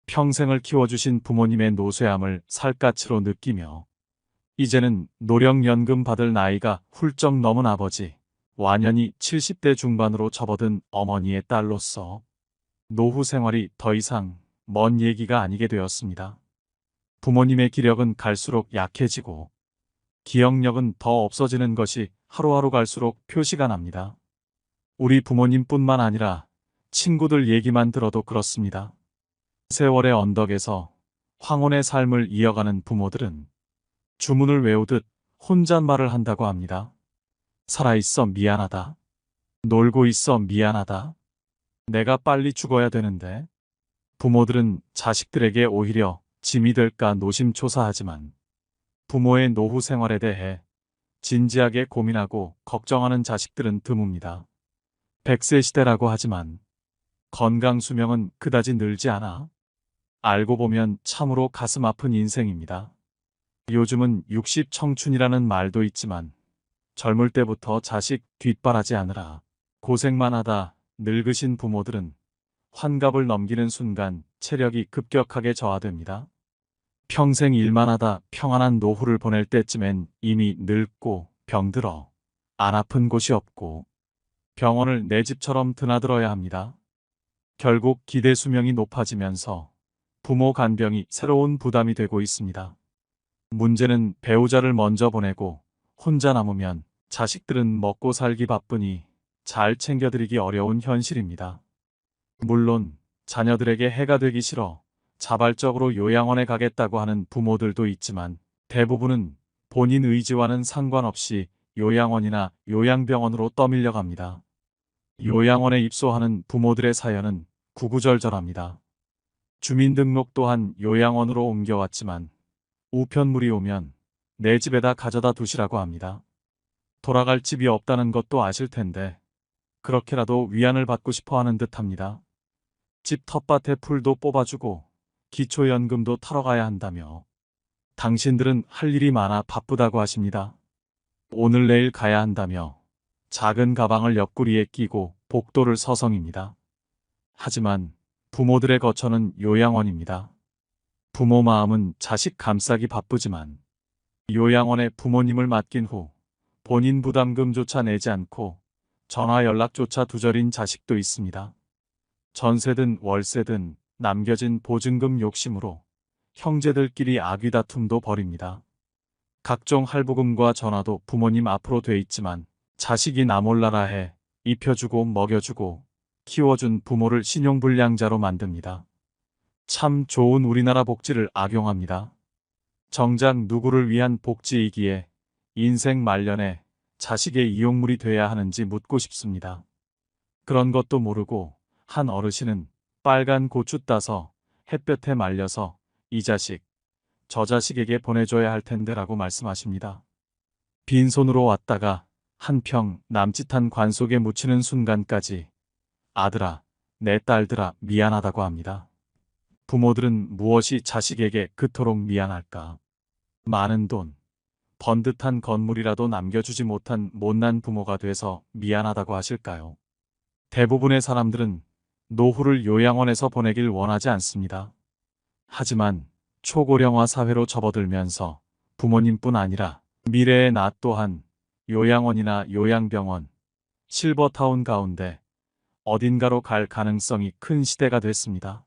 평생을 키워주신 부모님의 노쇠함을 살갗으로 느끼며 이제는 노령연금 받을 나이가 훌쩍 넘은 아버지, 완연히 70대 중반으로 접어든 어머니의 딸로서 노후 생활이 더 이상 먼 얘기가 아니게 되었습니다. 부모님의 기력은 갈수록 약해지고 기억력은 더 없어지는 것이 하루하루 갈수록 표시가 납니다. 우리 부모님뿐만 아니라 친구들 얘기만 들어도 그렇습니다. 세월의 언덕에서 황혼의 삶을 이어가는 부모들은 주문을 외우듯 혼잣말을 한다고 합니다. 살아있어 미안하다. 놀고 있어 미안하다. 내가 빨리 죽어야 되는데. 부모들은 자식들에게 오히려 짐이 될까 노심초사하지만 부모의 노후 생활에 대해 진지하게 고민하고 걱정하는 자식들은 드뭅니다. 100세 시대라고 하지만 건강 수명은 그다지 늘지 않아 알고 보면 참으로 가슴 아픈 인생입니다. 요즘은 60 청춘이라는 말도 있지만 젊을 때부터 자식 뒷바라지 하느라 고생만 하다 늙으신 부모들은 환갑을 넘기는 순간 체력이 급격하게 저하됩니다. 평생 일만 하다 평안한 노후를 보낼 때쯤엔 이미 늙고 병들어 안 아픈 곳이 없고 병원을 내 집처럼 드나들어야 합니다. 결국 기대 수명이 높아지면서 부모 간병이 새로운 부담이 되고 있습니다. 문제는 배우자를 먼저 보내고 혼자 남으면 자식들은 먹고 살기 바쁘니 잘 챙겨드리기 어려운 현실입니다. 물론 자녀들에게 해가 되기 싫어 자발적으로 요양원에 가겠다고 하는 부모들도 있지만 대부분은 본인 의지와는 상관없이 요양원이나 요양병원으로 떠밀려 갑니다. 요양원에 입소하는 부모들의 사연은 구구절절합니다. 주민등록 또한 요양원으로 옮겨왔지만 우편물이 오면 내 집에다 가져다 두시라고 합니다. 돌아갈 집이 없다는 것도 아실 텐데 그렇게라도 위안을 받고 싶어 하는 듯합니다. 집 텃밭에 풀도 뽑아주고 기초연금도 타러 가야 한다며 당신들은 할 일이 많아 바쁘다고 하십니다. 오늘 내일 가야 한다며 작은 가방을 옆구리에 끼고 복도를 서성입니다. 하지만 부모들의 거처는 요양원입니다. 부모 마음은 자식 감싸기 바쁘지만 요양원에 부모님을 맡긴 후 본인 부담금조차 내지 않고 전화 연락조차 두절인 자식도 있습니다. 전세든 월세든 남겨진 보증금 욕심으로 형제들끼리 아귀다툼도 벌입니다. 각종 할부금과 전화도 부모님 앞으로 돼 있지만 자식이 나 몰라라 해 입혀주고 먹여주고 키워준 부모를 신용불량자로 만듭니다. 참 좋은 우리나라 복지를 악용합니다. 정작 누구를 위한 복지이기에 인생 말년에 자식의 이용물이 돼야 하는지 묻고 싶습니다. 그런 것도 모르고 한 어르신은 빨간 고추 따서 햇볕에 말려서 이 자식, 저 자식에게 보내줘야 할 텐데라고 말씀하십니다. 빈손으로 왔다가 한 평 남짓한 관 속에 묻히는 순간까지 아들아, 내 딸들아 미안하다고 합니다. 부모들은 무엇이 자식에게 그토록 미안할까? 많은 돈, 번듯한 건물이라도 남겨주지 못한 못난 부모가 돼서 미안하다고 하실까요? 대부분의 사람들은 노후를 요양원에서 보내길 원하지 않습니다. 하지만 초고령화 사회로 접어들면서 부모님뿐 아니라 미래의 나 또한 요양원이나 요양병원, 실버타운 가운데 어딘가로 갈 가능성이 큰 시대가 됐습니다.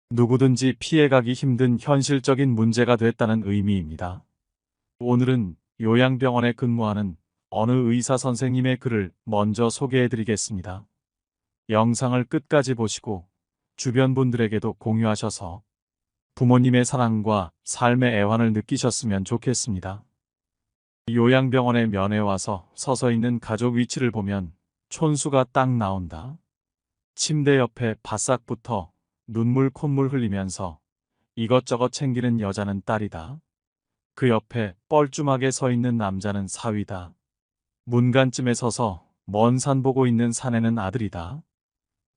누구든지 피해가기 힘든 현실적인 문제가 됐다는 의미입니다. 오늘은 요양병원에 근무하는 어느 의사 선생님의 글을 먼저 소개해드리겠습니다. 영상을 끝까지 보시고 주변 분들에게도 공유하셔서 부모님의 사랑과 삶의 애환을 느끼셨으면 좋겠습니다. 요양병원에 면회 와서 서서 있는 가족 위치를 보면 촌수가 딱 나온다. 침대 옆에 바싹붙어 눈물 콧물 흘리면서 이것저것 챙기는 여자는 딸이다. 그 옆에 뻘쭘하게 서 있는 남자는 사위다. 문간쯤에 서서 먼 산 보고 있는 사내는 아들이다.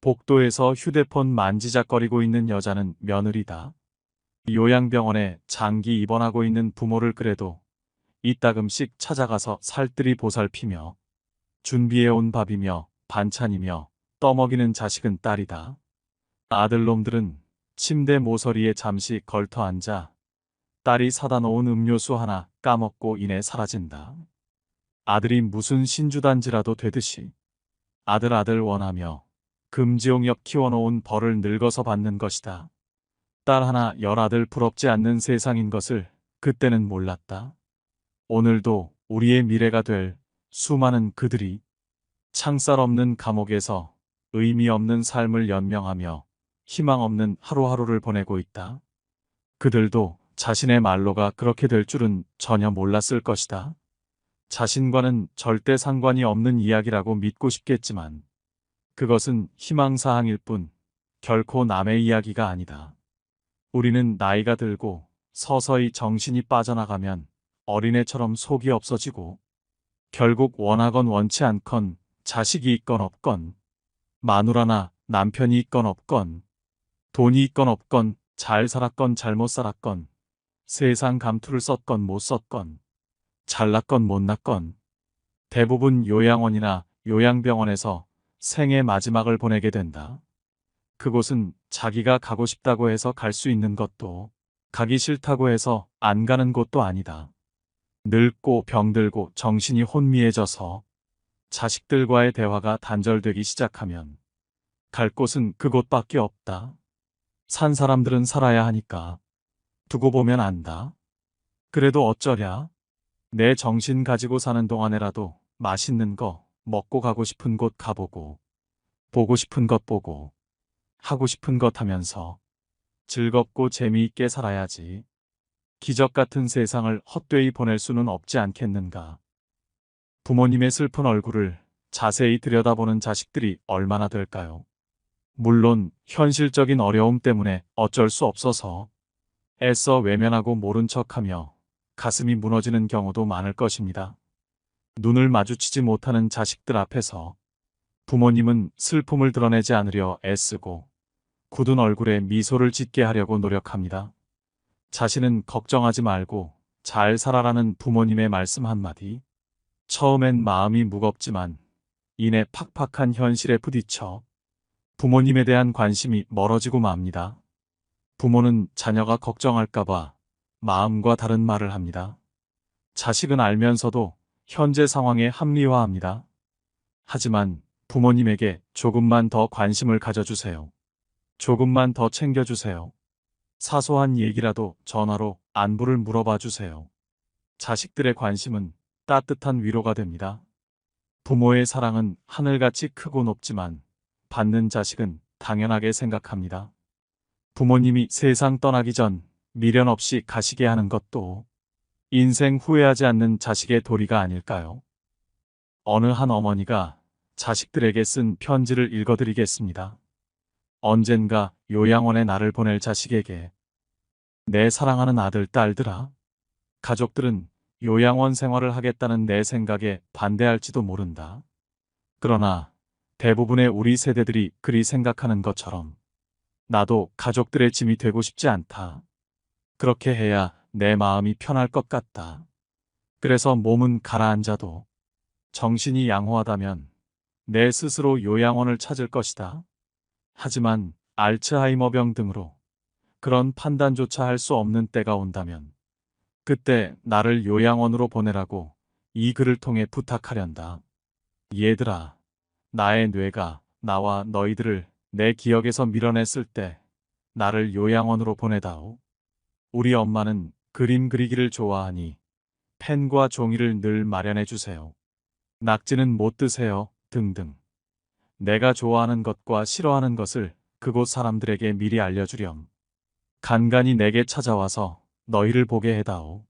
복도에서 휴대폰 만지작거리고 있는 여자는 며느리다. 요양병원에 장기 입원하고 있는 부모를 그래도 이따금씩 찾아가서 살뜰히 보살피며 준비해온 밥이며 반찬이며 떠먹이는 자식은 딸이다. 아들놈들은 침대 모서리에 잠시 걸터 앉아 딸이 사다 놓은 음료수 하나 까먹고 이내 사라진다. 아들이 무슨 신주단지라도 되듯이 아들 원하며 금지용 옆 키워놓은 벌을 늙어서 받는 것이다. 딸 하나 열아들 부럽지 않는 세상인 것을 그때는 몰랐다. 오늘도 우리의 미래가 될 수많은 그들이 창살 없는 감옥에서 의미 없는 삶을 연명하며 희망 없는 하루하루를 보내고 있다. 그들도 자신의 말로가 그렇게 될 줄은 전혀 몰랐을 것이다. 자신과는 절대 상관이 없는 이야기라고 믿고 싶겠지만 그것은 희망사항일 뿐 결코 남의 이야기가 아니다. 우리는 나이가 들고 서서히 정신이 빠져나가면 어린애처럼 속이 없어지고 결국 원하건 원치 않건 자식이 있건 없건 마누라나 남편이 있건 없건 돈이 있건 없건 잘 살았건 잘못 살았건 세상 감투를 썼건 못 썼건 잘났건 못났건 대부분 요양원이나 요양병원에서 생의 마지막을 보내게 된다. 그곳은 자기가 가고 싶다고 해서 갈 수 있는 것도 가기 싫다고 해서 안 가는 곳도 아니다. 늙고 병들고 정신이 혼미해져서 자식들과의 대화가 단절되기 시작하면 갈 곳은 그곳밖에 없다. 산 사람들은 살아야 하니까 두고 보면 안다. 그래도 어쩌랴? 내 정신 가지고 사는 동안에라도 맛있는 거 먹고 가고 싶은 곳 가보고 보고 싶은 것 보고 하고 싶은 것 하면서 즐겁고 재미있게 살아야지. 기적 같은 세상을 헛되이 보낼 수는 없지 않겠는가. 부모님의 슬픈 얼굴을 자세히 들여다보는 자식들이 얼마나 될까요? 물론 현실적인 어려움 때문에 어쩔 수 없어서 애써 외면하고 모른 척하며 가슴이 무너지는 경우도 많을 것입니다. 눈을 마주치지 못하는 자식들 앞에서 부모님은 슬픔을 드러내지 않으려 애쓰고 굳은 얼굴에 미소를 짓게 하려고 노력합니다. 자신은 걱정하지 말고 잘 살아라는 부모님의 말씀 한마디. 처음엔 마음이 무겁지만 이내 팍팍한 현실에 부딪혀 부모님에 대한 관심이 멀어지고 맙니다. 부모는 자녀가 걱정할까봐 마음과 다른 말을 합니다. 자식은 알면서도 현재 상황에 합리화합니다. 하지만 부모님에게 조금만 더 관심을 가져주세요. 조금만 더 챙겨주세요. 사소한 얘기라도 전화로 안부를 물어봐 주세요. 자식들의 관심은 따뜻한 위로가 됩니다. 부모의 사랑은 하늘같이 크고 높지만 받는 자식은 당연하게 생각합니다. 부모님이 세상 떠나기 전 미련 없이 가시게 하는 것도 인생 후회하지 않는 자식의 도리가 아닐까요? 어느 한 어머니가 자식들에게 쓴 편지를 읽어드리겠습니다. 언젠가 요양원에 나를 보낼 자식에게 내 사랑하는 아들, 딸들아. 가족들은 요양원 생활을 하겠다는 내 생각에 반대할지도 모른다. 그러나 대부분의 우리 세대들이 그리 생각하는 것처럼 나도 가족들의 짐이 되고 싶지 않다. 그렇게 해야 내 마음이 편할 것 같다. 그래서 몸은 가라앉아도 정신이 양호하다면 내 스스로 요양원을 찾을 것이다. 하지만 알츠하이머병 등으로 그런 판단조차 할 수 없는 때가 온다면 그때 나를 요양원으로 보내라고 이 글을 통해 부탁하련다. 얘들아, 나의 뇌가 나와 너희들을 내 기억에서 밀어냈을 때 나를 요양원으로 보내다오. 우리 엄마는 그림 그리기를 좋아하니 펜과 종이를 늘 마련해 주세요. 낙지는 못 드세요. 등등. 내가 좋아하는 것과 싫어하는 것을 그곳 사람들에게 미리 알려주렴. 간간히 내게 찾아와서 너희를 보게 해다오.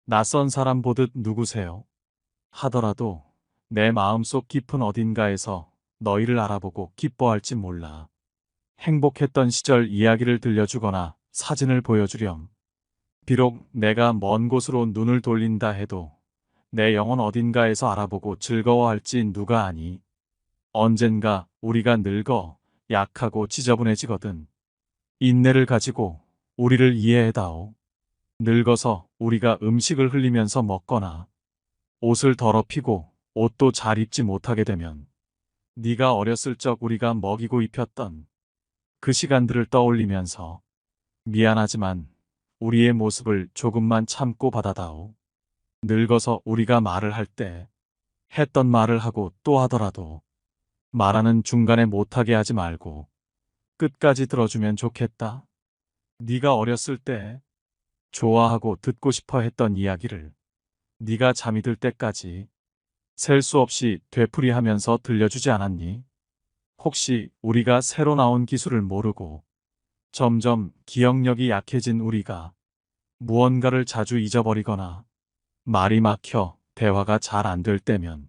낯선 사람 보듯 누구세요? 하더라도 내 마음속 깊은 어딘가에서 너희를 알아보고 기뻐할지 몰라. 행복했던 시절 이야기를 들려주거나 사진을 보여주렴. 비록 내가 먼 곳으로 눈을 돌린다 해도 내 영혼 어딘가에서 알아보고 즐거워할지 누가 아니. 언젠가 우리가 늙어 약하고 지저분해지거든. 인내를 가지고 우리를 이해해다오. 늙어서 우리가 음식을 흘리면서 먹거나 옷을 더럽히고 옷도 잘 입지 못하게 되면 네가 어렸을 적 우리가 먹이고 입혔던 그 시간들을 떠올리면서 미안하지만 우리의 모습을 조금만 참고 받아다오. 늙어서 우리가 말을 할 때 했던 말을 하고 또 하더라도 말하는 중간에 못하게 하지 말고 끝까지 들어주면 좋겠다. 네가 어렸을 때 좋아하고 듣고 싶어 했던 이야기를 네가 잠이 들 때까지 셀 수 없이 되풀이하면서 들려주지 않았니? 혹시 우리가 새로 나온 기술을 모르고 점점 기억력이 약해진 우리가 무언가를 자주 잊어버리거나 말이 막혀 대화가 잘 안 될 때면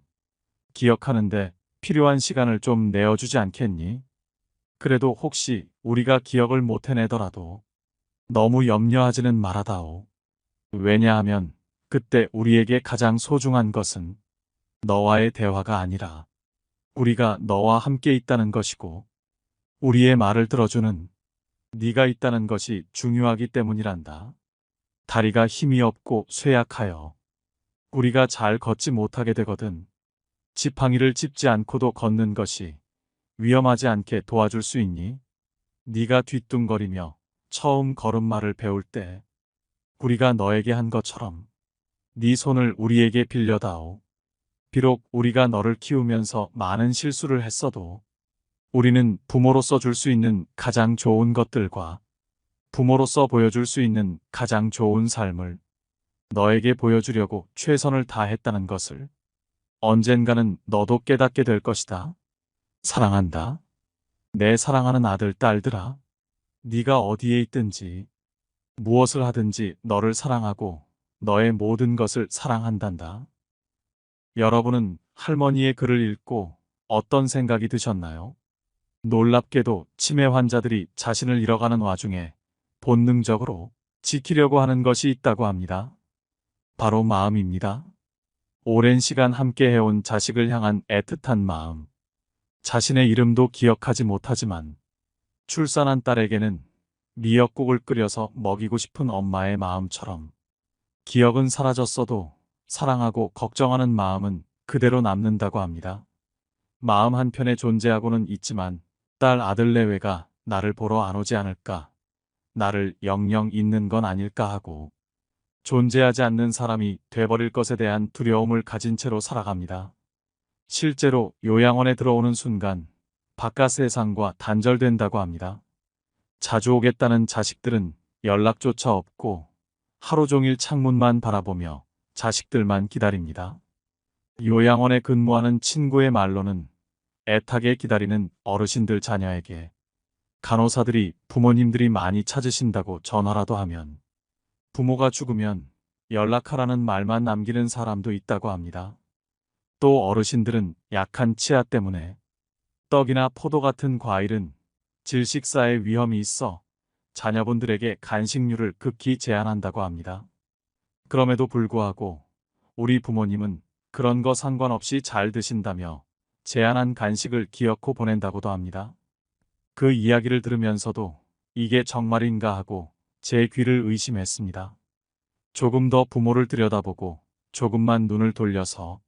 기억하는데 필요한 시간을 좀 내어주지 않겠니? 그래도 혹시 우리가 기억을 못 해내더라도 너무 염려하지는 말아다오. 왜냐하면 그때 우리에게 가장 소중한 것은 너와의 대화가 아니라 우리가 너와 함께 있다는 것이고 우리의 말을 들어주는 네가 있다는 것이 중요하기 때문이란다. 다리가 힘이 없고 쇠약하여 우리가 잘 걷지 못하게 되거든. 지팡이를 짚지 않고도 걷는 것이 위험하지 않게 도와줄 수 있니? 네가 뒤뚱거리며 처음 걸음마를 배울 때 우리가 너에게 한 것처럼 네 손을 우리에게 빌려다오. 비록 우리가 너를 키우면서 많은 실수를 했어도 우리는 부모로서 줄 수 있는 가장 좋은 것들과 부모로서 보여줄 수 있는 가장 좋은 삶을 너에게 보여주려고 최선을 다했다는 것을 언젠가는 너도 깨닫게 될 것이다. 사랑한다. 내 사랑하는 아들, 딸들아. 네가 어디에 있든지 무엇을 하든지 너를 사랑하고 너의 모든 것을 사랑한단다. 여러분은 할머니의 글을 읽고 어떤 생각이 드셨나요? 놀랍게도 치매 환자들이 자신을 잃어가는 와중에 본능적으로 지키려고 하는 것이 있다고 합니다. 바로 마음입니다. 오랜 시간 함께 해온 자식을 향한 애틋한 마음. 자신의 이름도 기억하지 못하지만 출산한 딸에게는 미역국을 끓여서 먹이고 싶은 엄마의 마음처럼 기억은 사라졌어도 사랑하고 걱정하는 마음은 그대로 남는다고 합니다. 마음 한편에 존재하고는 있지만 딸 아들 내외가 나를 보러 안 오지 않을까, 나를 영영 잊는 건 아닐까 하고 존재하지 않는 사람이 돼버릴 것에 대한 두려움을 가진 채로 살아갑니다. 실제로 요양원에 들어오는 순간 바깥 세상과 단절된다고 합니다. 자주 오겠다는 자식들은 연락조차 없고 하루 종일 창문만 바라보며 자식들만 기다립니다. 요양원에 근무하는 친구의 말로는 애타게 기다리는 어르신들 자녀에게 간호사들이 부모님들이 많이 찾으신다고 전화라도 하면 부모가 죽으면 연락하라는 말만 남기는 사람도 있다고 합니다. 또 어르신들은 약한 치아 때문에 떡이나 포도 같은 과일은 질식사의 위험이 있어 자녀분들에게 간식류를 극히 제한한다고 합니다. 그럼에도 불구하고 우리 부모님은 그런 거 상관없이 잘 드신다며 제한한 간식을 기어코 보낸다고도 합니다. 그 이야기를 들으면서도 이게 정말인가 하고 제 귀를 의심했습니다. 조금 더 부모를 들여다보고 조금만 눈을 돌려서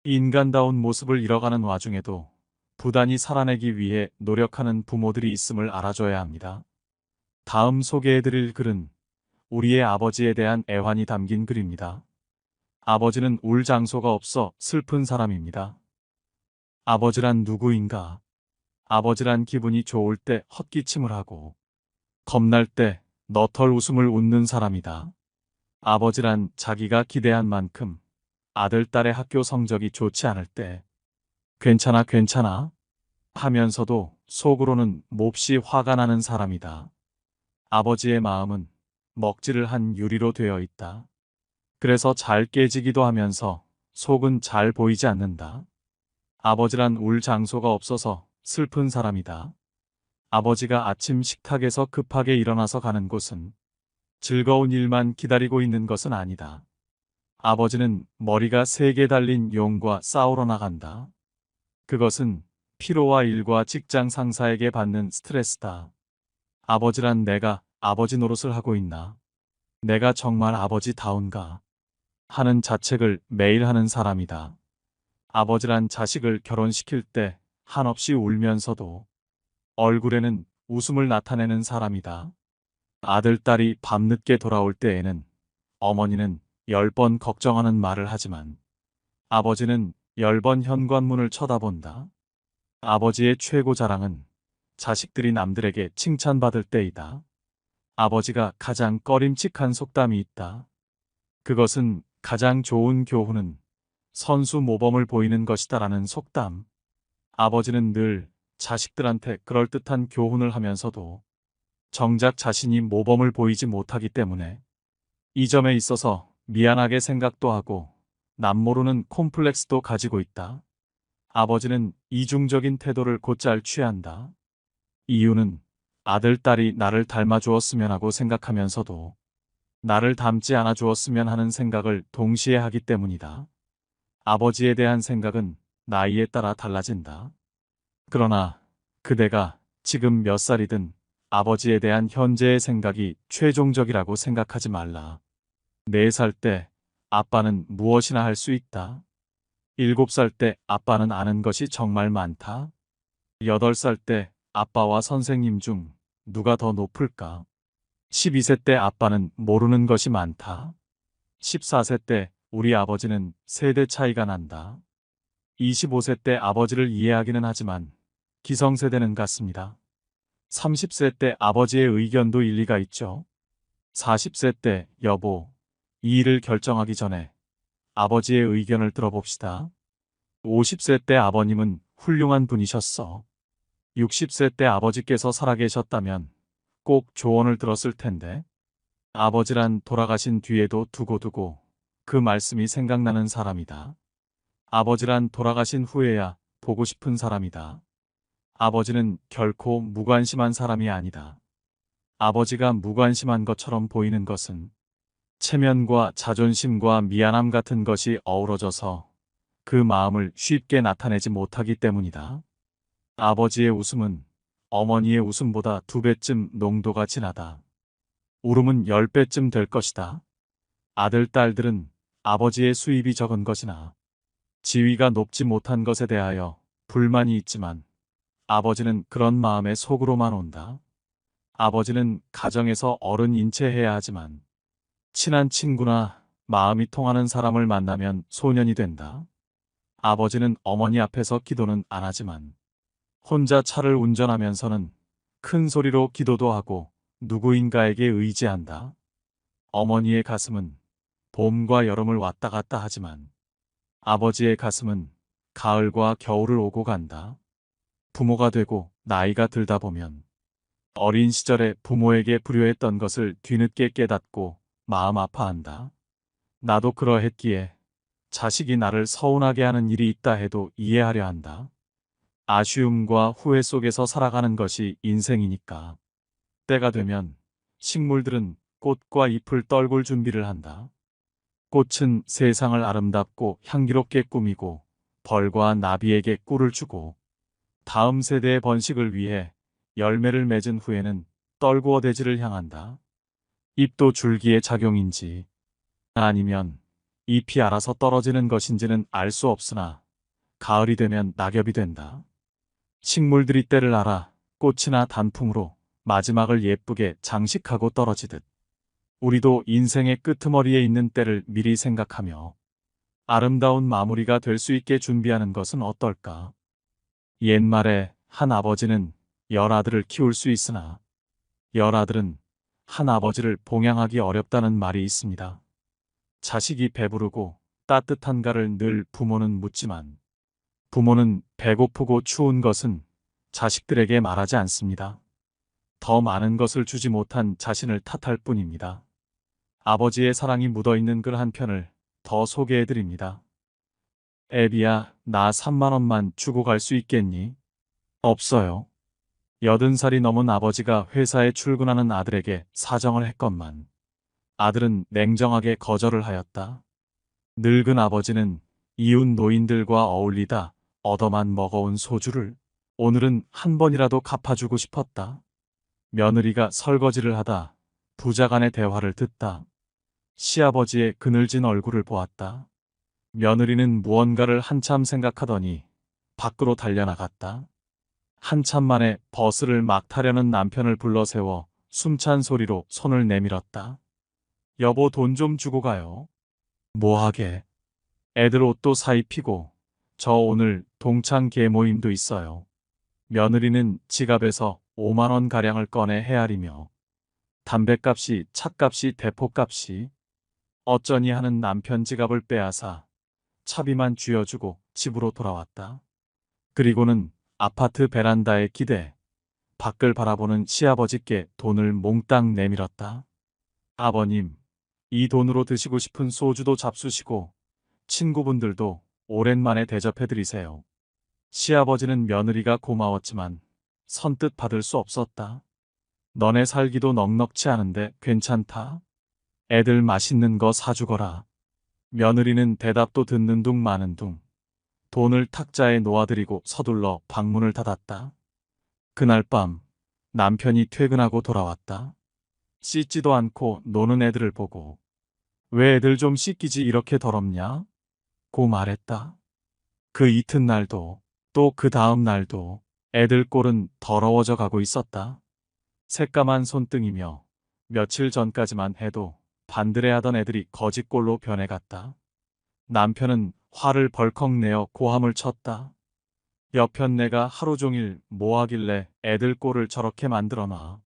인간다운 모습을 잃어가는 와중에도 부단히 살아내기 위해 노력하는 부모들이 있음을 알아줘야 합니다. 다음 소개해드릴 글은 우리의 아버지에 대한 애환이 담긴 글입니다. 아버지는 울 장소가 없어 슬픈 사람입니다. 아버지란 누구인가? 아버지란 기분이 좋을 때 헛기침을 하고 겁날 때 너털 웃음을 웃는 사람이다. 아버지란 자기가 기대한 만큼 아들, 딸의 학교 성적이 좋지 않을 때 괜찮아, 괜찮아 하면서도 속으로는 몹시 화가 나는 사람이다. 아버지의 마음은 먹지를 한 유리로 되어 있다. 그래서 잘 깨지기도 하면서 속은 잘 보이지 않는다. 아버지란 울 장소가 없어서 슬픈 사람이다. 아버지가 아침 식탁에서 급하게 일어나서 가는 곳은 즐거운 일만 기다리고 있는 것은 아니다. 아버지는 머리가 3개 달린 용과 싸우러 나간다. 그것은 피로와 일과 직장 상사에게 받는 스트레스다. 아버지란 내가 아버지 노릇을 하고 있나? 내가 정말 아버지다운가? 하는 자책을 매일 하는 사람이다. 아버지란 자식을 결혼시킬 때 한없이 울면서도 얼굴에는 웃음을 나타내는 사람이다. 아들, 딸이 밤늦게 돌아올 때에는 어머니는 10번 걱정하는 말을 하지만 아버지는 10번 현관문을 쳐다본다. 아버지의 최고 자랑은 자식들이 남들에게 칭찬받을 때이다. 아버지가 가장 꺼림칙한 속담이 있다. 그것은 가장 좋은 교훈은 선수 모범을 보이는 것이다라는 속담. 아버지는 늘 자식들한테 그럴듯한 교훈을 하면서도 정작 자신이 모범을 보이지 못하기 때문에 이 점에 있어서 미안하게 생각도 하고 남모르는 콤플렉스도 가지고 있다. 아버지는 이중적인 태도를 곧잘 취한다. 이유는 아들, 딸이 나를 닮아주었으면 하고 생각하면서도 나를 닮지 않아 주었으면 하는 생각을 동시에 하기 때문이다. 아버지에 대한 생각은 나이에 따라 달라진다. 그러나 그대가 지금 몇 살이든 아버지에 대한 현재의 생각이 최종적이라고 생각하지 말라. 4살 때 아빠는 무엇이나 할 수 있다. 7살 때 아빠는 아는 것이 정말 많다. 8살 때 아빠와 선생님 중 누가 더 높을까? 12세 때 아빠는 모르는 것이 많다. 14세 때 우리 아버지는 세대 차이가 난다. 25세 때 아버지를 이해하기는 하지만 기성세대는 같습니다. 30세 때 아버지의 의견도 일리가 있죠. 40세 때 여보, 이 일을 결정하기 전에 아버지의 의견을 들어봅시다. 50세 때 아버님은 훌륭한 분이셨어. 60세 때 아버지께서 살아계셨다면 꼭 조언을 들었을 텐데. 아버지란 돌아가신 뒤에도 두고두고 그 말씀이 생각나는 사람이다. 아버지란 돌아가신 후에야 보고 싶은 사람이다. 아버지는 결코 무관심한 사람이 아니다. 아버지가 무관심한 것처럼 보이는 것은 체면과 자존심과 미안함 같은 것이 어우러져서 그 마음을 쉽게 나타내지 못하기 때문이다. 아버지의 웃음은 어머니의 웃음보다 2배쯤 농도가 진하다. 울음은 10배쯤 될 것이다. 아들, 딸들은 아버지의 수입이 적은 것이나 지위가 높지 못한 것에 대하여 불만이 있지만 아버지는 그런 마음에 속으로만 온다. 아버지는 가정에서 어른 인체해야 하지만 친한 친구나 마음이 통하는 사람을 만나면 소년이 된다. 아버지는 어머니 앞에서 기도는 안 하지만 혼자 차를 운전하면서는 큰 소리로 기도도 하고 누구인가에게 의지한다. 어머니의 가슴은 봄과 여름을 왔다 갔다 하지만 아버지의 가슴은 가을과 겨울을 오고 간다. 부모가 되고 나이가 들다 보면 어린 시절에 부모에게 불효했던 것을 뒤늦게 깨닫고 마음 아파한다. 나도 그러했기에 자식이 나를 서운하게 하는 일이 있다 해도 이해하려 한다. 아쉬움과 후회 속에서 살아가는 것이 인생이니까. 때가 되면 식물들은 꽃과 잎을 떨굴 준비를 한다. 꽃은 세상을 아름답고 향기롭게 꾸미고 벌과 나비에게 꿀을 주고 다음 세대의 번식을 위해 열매를 맺은 후에는 떨구어 대지를 향한다. 잎도 줄기의 작용인지 아니면 잎이 알아서 떨어지는 것인지는 알 수 없으나 가을이 되면 낙엽이 된다. 식물들이 때를 알아 꽃이나 단풍으로 마지막을 예쁘게 장식하고 떨어지듯 우리도 인생의 끄트머리에 있는 때를 미리 생각하며 아름다운 마무리가 될 수 있게 준비하는 것은 어떨까? 옛말에 한 아버지는 10아들을 키울 수 있으나 10아들은 한 아버지를 봉양하기 어렵다는 말이 있습니다. 자식이 배부르고 따뜻한가를 늘 부모는 묻지만 부모는 배고프고 추운 것은 자식들에게 말하지 않습니다. 더 많은 것을 주지 못한 자신을 탓할 뿐입니다. 아버지의 사랑이 묻어있는 글 한 편을 더 소개해드립니다. 애비야, 나 3만 원만 주고 갈 수 있겠니? 없어요. 80살이 넘은 아버지가 회사에 출근하는 아들에게 사정을 했건만 아들은 냉정하게 거절을 하였다. 늙은 아버지는 이웃 노인들과 어울리다 얻어만 먹어온 소주를 오늘은 한 번이라도 갚아주고 싶었다. 며느리가 설거지를 하다 부자 간의 대화를 듣다 시아버지의 그늘진 얼굴을 보았다. 며느리는 무언가를 한참 생각하더니 밖으로 달려나갔다. 한참 만에 버스를 막 타려는 남편을 불러 세워 숨찬 소리로 손을 내밀었다. 여보, 돈 좀 주고 가요. 뭐하게? 애들 옷도 사입히고 저 오늘 동창 계모임도 있어요. 며느리는 지갑에서 5만 원 가량을 꺼내 헤아리며 담뱃값이, 차값이, 대포값이 어쩌니 하는 남편 지갑을 빼앗아 차비만 쥐어주고 집으로 돌아왔다. 그리고는 아파트 베란다에 기대 밖을 바라보는 시아버지께 돈을 몽땅 내밀었다. 아버님, 이 돈으로 드시고 싶은 소주도 잡수시고 친구분들도 오랜만에 대접해드리세요. 시아버지는 며느리가 고마웠지만 선뜻 받을 수 없었다. 너네 살기도 넉넉치 않은데 괜찮다? 애들 맛있는 거 사주거라. 며느리는 대답도 듣는 둥 마는 둥 돈을 탁자에 놓아드리고 서둘러 방문을 닫았다. 그날 밤 남편이 퇴근하고 돌아왔다. 씻지도 않고 노는 애들을 보고 왜 애들 좀 씻기지 이렇게 더럽냐? 고 말했다. 그 이튿날도 또 그 다음 날도 애들 꼴은 더러워져 가고 있었다. 새까만 손등이며 며칠 전까지만 해도 반들해하던 애들이 거짓꼴로 변해갔다. 남편은 화를 벌컥 내어 고함을 쳤다. 여편 내가 하루 종일 뭐 하길래 애들 꼴을 저렇게 만들어놔.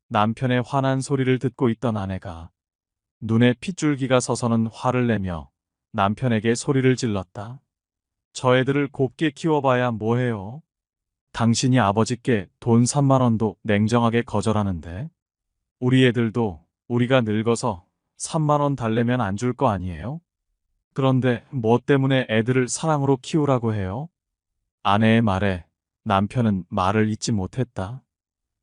남편의 화난 소리를 듣고 있던 아내가 눈에 핏줄기가 서서는 화를 내며 남편에게 소리를 질렀다. 저 애들을 곱게 키워봐야 뭐해요? 당신이 아버지께 돈 3만 원도 냉정하게 거절하는데 우리 애들도 우리가 늙어서 3만 원 달래면 안 줄 거 아니에요? 그런데 뭐 때문에 애들을 사랑으로 키우라고 해요? 아내의 말에 남편은 말을 잇지 못했다.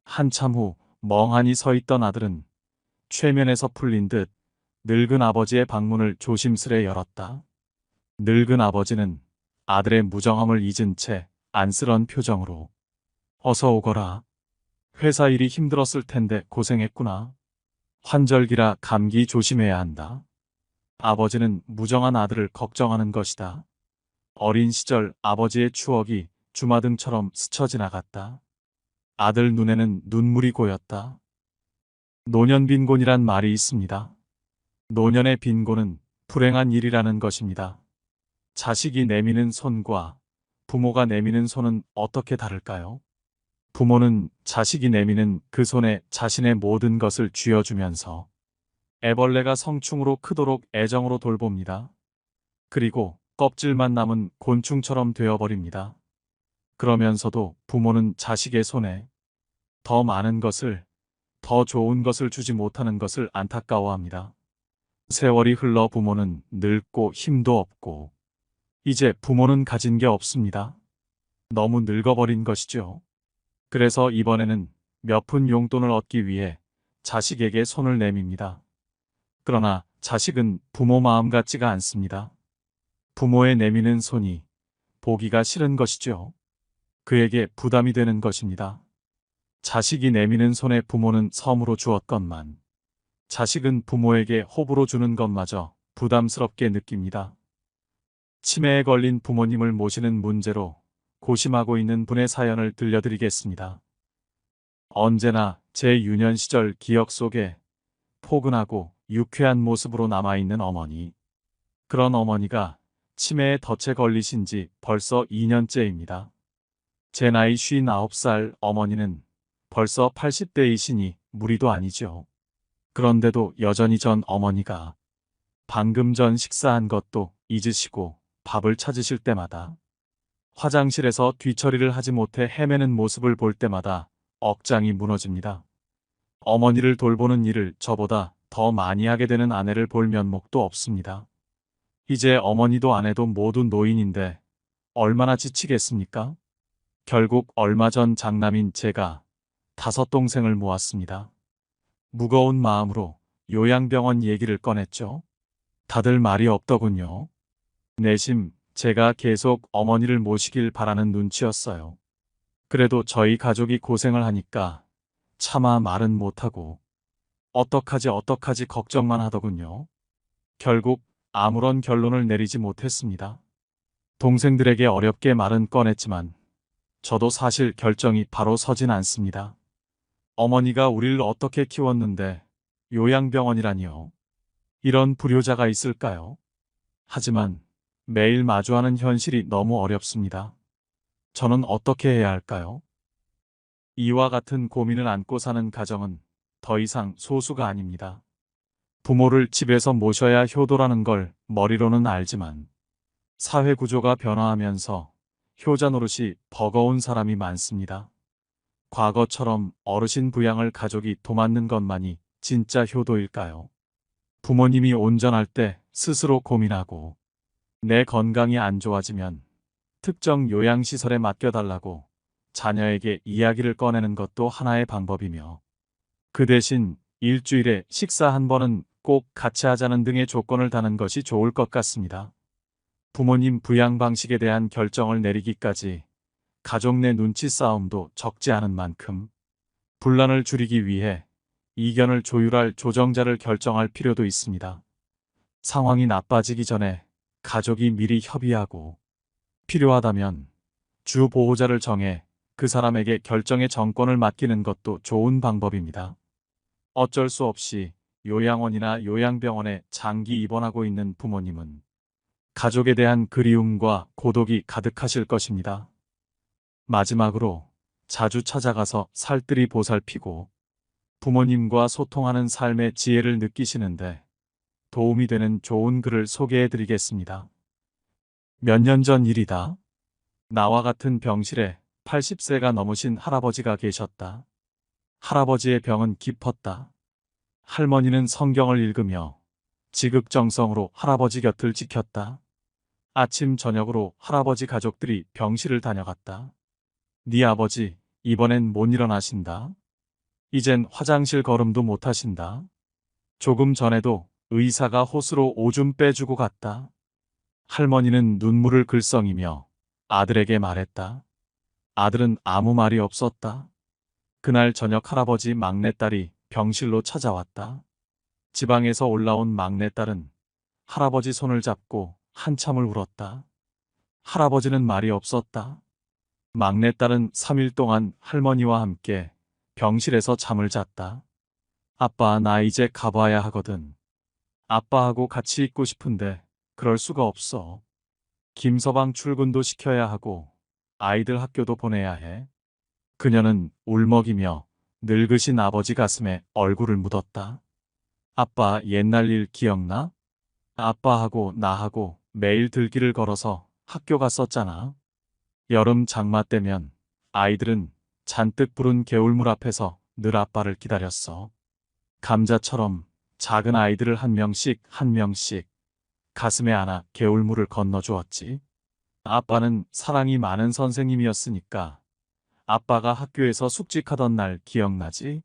한참 후 멍하니 서 있던 아들은 최면에서 풀린 듯 늙은 아버지의 방문을 조심스레 열었다. 늙은 아버지는 아들의 무정함을 잊은 채 안쓰러운 표정으로 어서 오거라. 회사 일이 힘들었을 텐데 고생했구나. 환절기라 감기 조심해야 한다. 아버지는 무정한 아들을 걱정하는 것이다. 어린 시절 아버지의 추억이 주마등처럼 스쳐 지나갔다. 아들 눈에는 눈물이 고였다. 노년 빈곤이란 말이 있습니다. 노년의 빈곤은 불행한 일이라는 것입니다. 자식이 내미는 손과 부모가 내미는 손은 어떻게 다를까요? 부모는 자식이 내미는 그 손에 자신의 모든 것을 쥐어주면서 애벌레가 성충으로 크도록 애정으로 돌봅니다. 그리고 껍질만 남은 곤충처럼 되어버립니다. 그러면서도 부모는 자식의 손에 더 많은 것을, 더 좋은 것을 주지 못하는 것을 안타까워합니다. 세월이 흘러 부모는 늙고 힘도 없고 이제 부모는 가진 게 없습니다. 너무 늙어버린 것이죠. 그래서 이번에는 몇 푼 용돈을 얻기 위해 자식에게 손을 내밉니다. 그러나 자식은 부모 마음 같지가 않습니다. 부모의 내미는 손이 보기가 싫은 것이죠. 그에게 부담이 되는 것입니다. 자식이 내미는 손에 부모는 섬으로 주었건만 자식은 부모에게 호불호 주는 것마저 부담스럽게 느낍니다. 치매에 걸린 부모님을 모시는 문제로 고심하고 있는 분의 사연을 들려드리겠습니다. 언제나 제 유년 시절 기억 속에 포근하고 유쾌한 모습으로 남아있는 어머니. 그런 어머니가 치매에 덫에 걸리신 지 벌써 2년째입니다. 제 나이 59살 어머니는 벌써 80대이시니 무리도 아니죠. 그런데도 여전히 전 어머니가 방금 전 식사한 것도 잊으시고 밥을 찾으실 때마다 화장실에서 뒤처리를 하지 못해 헤매는 모습을 볼 때마다 억장이 무너집니다. 어머니를 돌보는 일을 저보다 더 많이 하게 되는 아내를 볼 면목도 없습니다. 이제 어머니도 아내도 모두 노인인데 얼마나 지치겠습니까? 결국 얼마 전 장남인 제가 5동생을 모았습니다. 무거운 마음으로 요양병원 얘기를 꺼냈죠. 다들 말이 없더군요. 내심 제가 계속 어머니를 모시길 바라는 눈치였어요. 그래도 저희 가족이 고생을 하니까 차마 말은 못하고 어떡하지 걱정만 하더군요. 결국 아무런 결론을 내리지 못했습니다. 동생들에게 어렵게 말은 꺼냈지만 저도 사실 결정이 바로 서진 않습니다. 어머니가 우리를 어떻게 키웠는데 요양병원이라니요. 이런 불효자가 있을까요? 하지만 매일 마주하는 현실이 너무 어렵습니다. 저는 어떻게 해야 할까요? 이와 같은 고민을 안고 사는 가정은 더 이상 소수가 아닙니다. 부모를 집에서 모셔야 효도라는 걸 머리로는 알지만 사회 구조가 변화하면서 효자 노릇이 버거운 사람이 많습니다. 과거처럼 어르신 부양을 가족이 도맡는 것만이 진짜 효도일까요? 부모님이 온전할 때 스스로 고민하고 내 건강이 안 좋아지면 특정 요양시설에 맡겨달라고 자녀에게 이야기를 꺼내는 것도 하나의 방법이며 그 대신 일주일에 식사 한 번은 꼭 같이 하자는 등의 조건을 다는 것이 좋을 것 같습니다. 부모님 부양 방식에 대한 결정을 내리기까지 가족 내 눈치 싸움도 적지 않은 만큼 분란을 줄이기 위해 이견을 조율할 조정자를 결정할 필요도 있습니다. 상황이 나빠지기 전에 가족이 미리 협의하고 필요하다면 주 보호자를 정해 그 사람에게 결정의 정권을 맡기는 것도 좋은 방법입니다. 어쩔 수 없이 요양원이나 요양병원에 장기 입원하고 있는 부모님은 가족에 대한 그리움과 고독이 가득하실 것입니다. 마지막으로 자주 찾아가서 살뜰히 보살피고 부모님과 소통하는 삶의 지혜를 느끼시는데 도움이 되는 좋은 글을 소개해 드리겠습니다. 몇 년 전 일이다. 나와 같은 병실에 80세가 넘으신 할아버지가 계셨다. 할아버지의 병은 깊었다. 할머니는 성경을 읽으며 지극정성으로 할아버지 곁을 지켰다. 아침 저녁으로 할아버지 가족들이 병실을 다녀갔다. 네 아버지 이번엔 못 일어나신다. 이젠 화장실 걸음도 못 하신다. 조금 전에도 의사가 호스로 오줌 빼주고 갔다. 할머니는 눈물을 글썽이며 아들에게 말했다. 아들은 아무 말이 없었다. 그날 저녁 할아버지 막내딸이 병실로 찾아왔다. 지방에서 올라온 막내딸은 할아버지 손을 잡고 한참을 울었다. 할아버지는 말이 없었다. 막내딸은 3일 동안 할머니와 함께 병실에서 잠을 잤다. 아빠, 나 이제 가봐야 하거든. 아빠하고 같이 있고 싶은데 그럴 수가 없어. 김서방 출근도 시켜야 하고 아이들 학교도 보내야 해. 그녀는 울먹이며 늙으신 아버지 가슴에 얼굴을 묻었다. 아빠 옛날 일 기억나? 아빠하고 나하고 매일 들길을 걸어서 학교 갔었잖아. 여름 장마 때면 아이들은 잔뜩 부른 개울물 앞에서 늘 아빠를 기다렸어. 감자처럼 작은 아이들을 한 명씩 한 명씩 가슴에 안아 개울물을 건너주었지. 아빠는 사랑이 많은 선생님이었으니까 아빠가 학교에서 숙직하던 날 기억나지?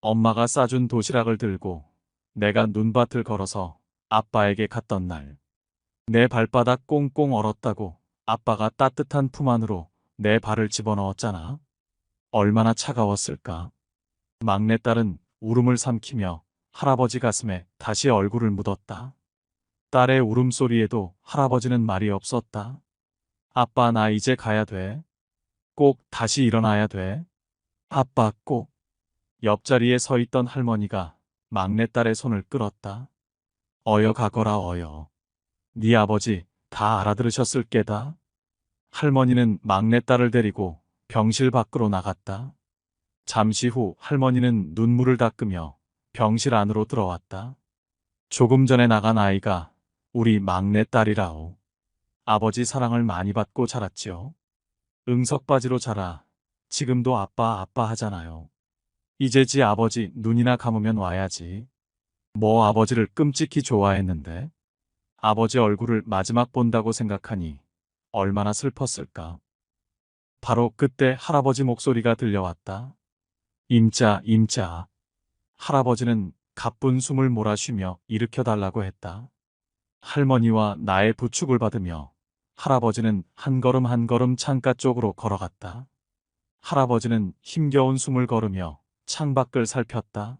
엄마가 싸준 도시락을 들고 내가 눈밭을 걸어서 아빠에게 갔던 날. 내 발바닥 꽁꽁 얼었다고 아빠가 따뜻한 품 안으로 내 발을 집어넣었잖아. 얼마나 차가웠을까. 막내딸은 울음을 삼키며 할아버지 가슴에 다시 얼굴을 묻었다. 딸의 울음소리에도 할아버지는 말이 없었다. 아빠, 나 이제 가야 돼. 꼭 다시 일어나야 돼. 아빠, 꼭. 옆자리에 서 있던 할머니가 막내딸의 손을 끌었다. 어여 가거라 어여. 네 아버지 다 알아들으셨을 게다. 할머니는 막내딸을 데리고 병실 밖으로 나갔다. 잠시 후 할머니는 눈물을 닦으며 병실 안으로 들어왔다. 조금 전에 나간 아이가 우리 막내딸이라오. 아버지 사랑을 많이 받고 자랐지요. 응석바지로 자라 지금도 아빠 아빠 하잖아요. 이제 지 아버지 눈이나 감으면 와야지. 뭐 아버지를 끔찍히 좋아했는데 아버지 얼굴을 마지막 본다고 생각하니 얼마나 슬펐을까. 바로 그때 할아버지 목소리가 들려왔다. 임자, 임자. 할아버지는 가쁜 숨을 몰아쉬며 일으켜달라고 했다. 할머니와 나의 부축을 받으며 할아버지는 한 걸음 한 걸음 창가 쪽으로 걸어갔다. 할아버지는 힘겨운 숨을 거르며 창밖을 살폈다.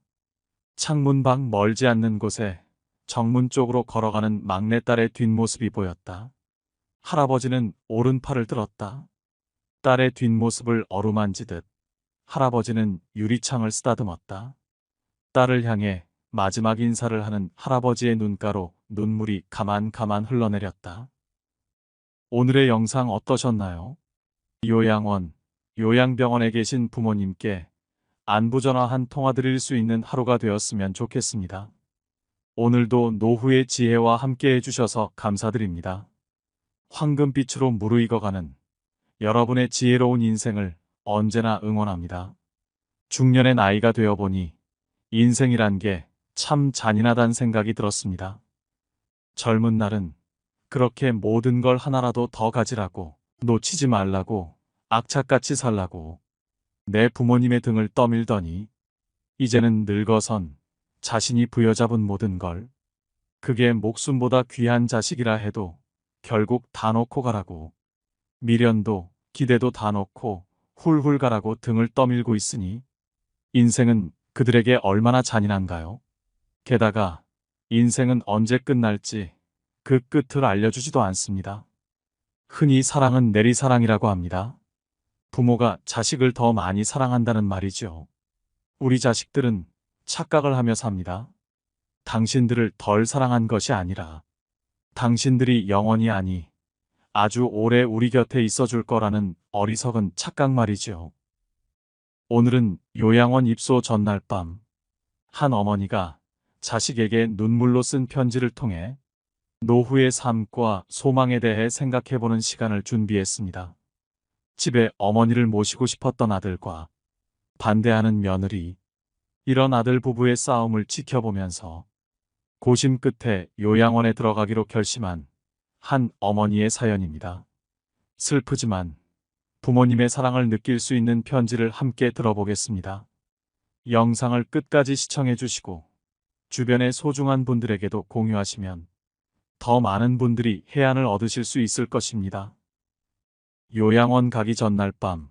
창문 밖 멀지 않는 곳에 정문 쪽으로 걸어가는 막내딸의 뒷모습이 보였다. 할아버지는 오른팔을 들었다. 딸의 뒷모습을 어루만지듯 할아버지는 유리창을 쓰다듬었다. 딸을 향해 마지막 인사를 하는 할아버지의 눈가로 눈물이 가만가만 흘러내렸다. 오늘의 영상 어떠셨나요? 요양원, 요양병원에 계신 부모님께 안부전화 한 통화 드릴 수 있는 하루가 되었으면 좋겠습니다. 오늘도 노후의 지혜와 함께 해주셔서 감사드립니다. 황금빛으로 무르익어가는 여러분의 지혜로운 인생을 언제나 응원합니다. 중년의 나이가 되어보니 인생이란 게 참 잔인하단 생각이 들었습니다. 젊은 날은 그렇게 모든 걸 하나라도 더 가지라고, 놓치지 말라고, 악착같이 살라고 내 부모님의 등을 떠밀더니 이제는 늙어선 자신이 부여잡은 모든 걸, 그게 목숨보다 귀한 자식이라 해도 결국 다 놓고 가라고, 미련도 기대도 다 놓고 훌훌 가라고 등을 떠밀고 있으니 인생은 그들에게 얼마나 잔인한가요? 게다가 인생은 언제 끝날지 그 끝을 알려주지도 않습니다. 흔히 사랑은 내리사랑이라고 합니다. 부모가 자식을 더 많이 사랑한다는 말이죠. 우리 자식들은 착각을 하며 삽니다. 당신들을 덜 사랑한 것이 아니라 당신들이 영원히 아니 아주 오래 우리 곁에 있어줄 거라는 어리석은 착각 말이죠. 오늘은 요양원 입소 전날 밤, 한 어머니가 자식에게 눈물로 쓴 편지를 통해 노후의 삶과 소망에 대해 생각해보는 시간을 준비했습니다. 집에 어머니를 모시고 싶었던 아들과 반대하는 며느리, 이런 아들 부부의 싸움을 지켜보면서 고심 끝에 요양원에 들어가기로 결심한 한 어머니의 사연입니다. 슬프지만 부모님의 사랑을 느낄 수 있는 편지를 함께 들어보겠습니다. 영상을 끝까지 시청해 주시고 주변의 소중한 분들에게도 공유하시면 더 많은 분들이 해안을 얻으실 수 있을 것입니다. 요양원 가기 전날 밤,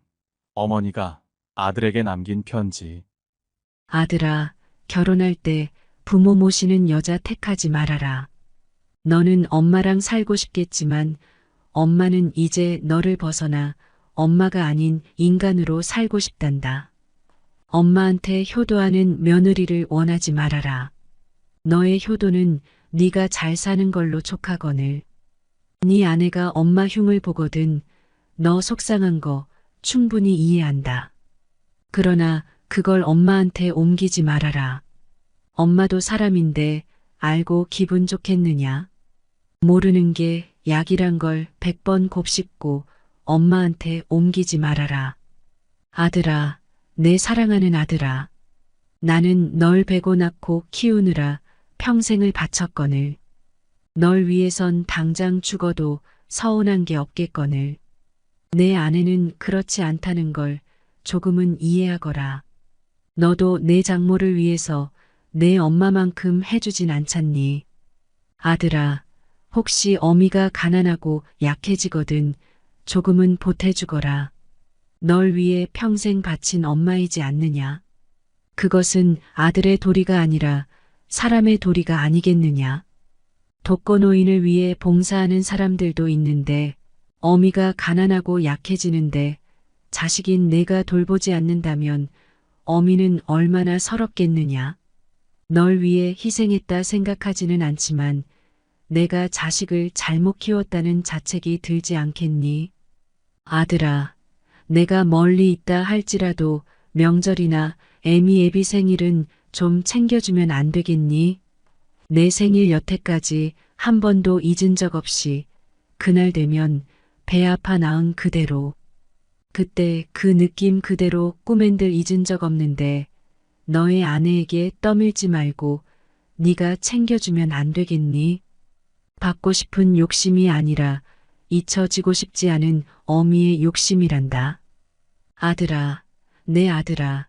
어머니가 아들에게 남긴 편지. 아들아, 결혼할 때 부모 모시는 여자 택하지 말아라. 너는 엄마랑 살고 싶겠지만 엄마는 이제 너를 벗어나 엄마가 아닌 인간으로 살고 싶단다. 엄마한테 효도하는 며느리를 원하지 말아라. 너의 효도는 네가 잘 사는 걸로 촉하거늘. 네 아내가 엄마 흉을 보거든 너 속상한 거 충분히 이해한다. 그러나 그걸 엄마한테 옮기지 말아라. 엄마도 사람인데 알고 기분 좋겠느냐? 모르는 게 약이란 걸 100번 곱씹고 엄마한테 옮기지 말아라. 아들아, 내 사랑하는 아들아. 나는 널 베고 낳고 키우느라 평생을 바쳤거늘. 널 위해선 당장 죽어도 서운한 게 없겠거늘. 내 아내는 그렇지 않다는 걸 조금은 이해하거라. 너도 내 장모를 위해서 내 엄마만큼 해주진 않잖니. 아들아, 혹시 어미가 가난하고 약해지거든 조금은 보태주거라. 널 위해 평생 바친 엄마이지 않느냐. 그것은 아들의 도리가 아니라 사람의 도리가 아니겠느냐. 독거노인을 위해 봉사하는 사람들도 있는데 어미가 가난하고 약해지는데 자식인 내가 돌보지 않는다면 어미는 얼마나 서럽겠느냐. 널 위해 희생했다 생각하지는 않지만 내가 자식을 잘못 키웠다는 자책이 들지 않겠니? 아들아, 내가 멀리 있다 할지라도 명절이나 애미 생일은 좀 챙겨주면 안 되겠니? 내 생일 여태까지 한 번도 잊은 적 없이 그날 되면 배 아파 낳은 그대로. 그때 그 느낌 그대로 꿈엔들 잊은 적 없는데 너의 아내에게 떠밀지 말고 네가 챙겨주면 안 되겠니? 받고 싶은 욕심이 아니라 잊혀지고 싶지 않은 어미의 욕심이란다. 아들아, 내 아들아,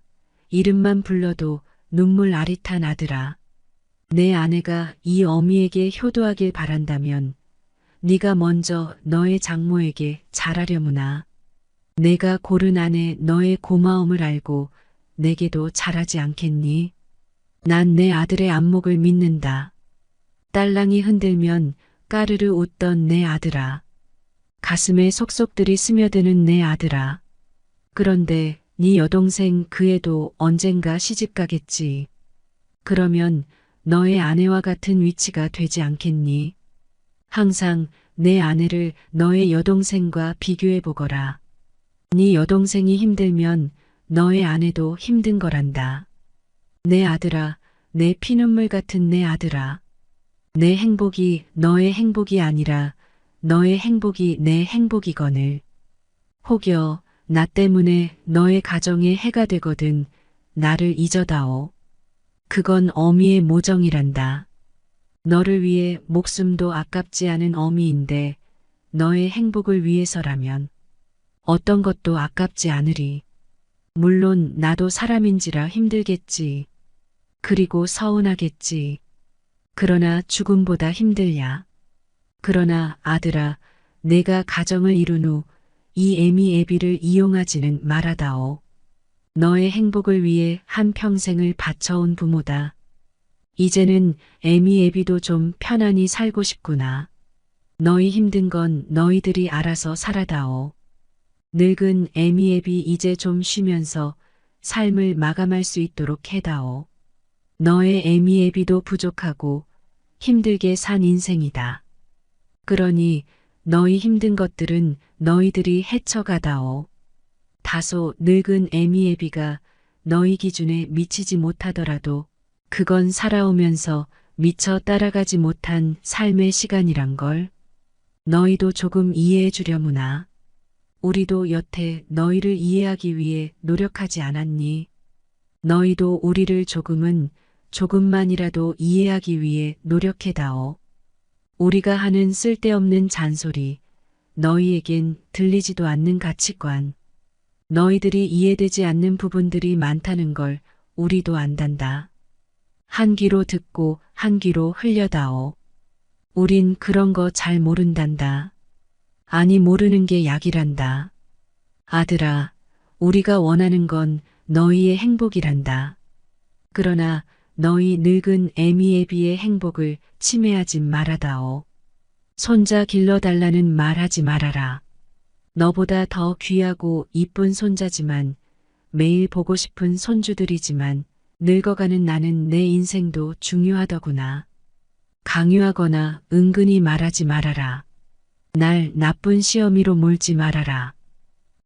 이름만 불러도 눈물 아릿한 아들아. 내 아내가 이 어미에게 효도하길 바란다면 네가 먼저 너의 장모에게 잘하려무나. 내가 고른 아내 너의 고마움을 알고 내게도 잘하지 않겠니? 난 내 아들의 안목을 믿는다. 딸랑이 흔들면 까르르 웃던 내 아들아. 가슴에 속속들이 스며드는 내 아들아. 그런데 네 여동생 그 애도 언젠가 시집 가겠지. 그러면 너의 아내와 같은 위치가 되지 않겠니? 항상 내 아내를 너의 여동생과 비교해 보거라. 네 여동생이 힘들면 너의 아내도 힘든 거란다. 내 아들아, 내 피눈물 같은 내 아들아. 내 행복이 너의 행복이 아니라 너의 행복이 내 행복이거늘. 혹여 나 때문에 너의 가정에 해가 되거든 나를 잊어다오. 그건 어미의 모정이란다. 너를 위해 목숨도 아깝지 않은 어미인데 너의 행복을 위해서라면 어떤 것도 아깝지 않으리. 물론 나도 사람인지라 힘들겠지. 그리고 서운하겠지. 그러나 죽음보다 힘들야. 그러나 아들아, 내가 가정을 이룬 후 이 애미 애비를 이용하지는 말아다오. 너의 행복을 위해 한 평생을 바쳐온 부모다. 이제는 애미 애비도 좀 편안히 살고 싶구나. 너희 힘든 건 너희들이 알아서 살아다오. 늙은 애미 애비 이제 좀 쉬면서 삶을 마감할 수 있도록 해다오. 너의 애미 애비도 부족하고 힘들게 산 인생이다. 그러니 너희 힘든 것들은 너희들이 헤쳐가다오. 다소 늙은 애미 애비가 너희 기준에 미치지 못하더라도 그건 살아오면서 미처 따라가지 못한 삶의 시간이란 걸. 너희도 조금 이해해 주려무나. 우리도 여태 너희를 이해하기 위해 노력하지 않았니? 너희도 우리를 조금만이라도 이해하기 위해 노력해다오. 우리가 하는 쓸데없는 잔소리, 너희에겐 들리지도 않는 가치관, 너희들이 이해되지 않는 부분들이 많다는 걸 우리도 안단다. 한 귀로 듣고 한 귀로 흘려다오. 우린 그런 거 잘 모른단다. 아니 모르는 게 약이란다. 아들아, 우리가 원하는 건 너희의 행복이란다. 그러나 너희 늙은 애미 애비의 행복을 침해하지 말아다오. 손자 길러달라는 말하지 말아라. 너보다 더 귀하고 이쁜 손자지만 매일 보고 싶은 손주들이지만 늙어가는 나는 내 인생도 중요하더구나. 강요하거나 은근히 말하지 말아라. 날 나쁜 시어미로 몰지 말아라.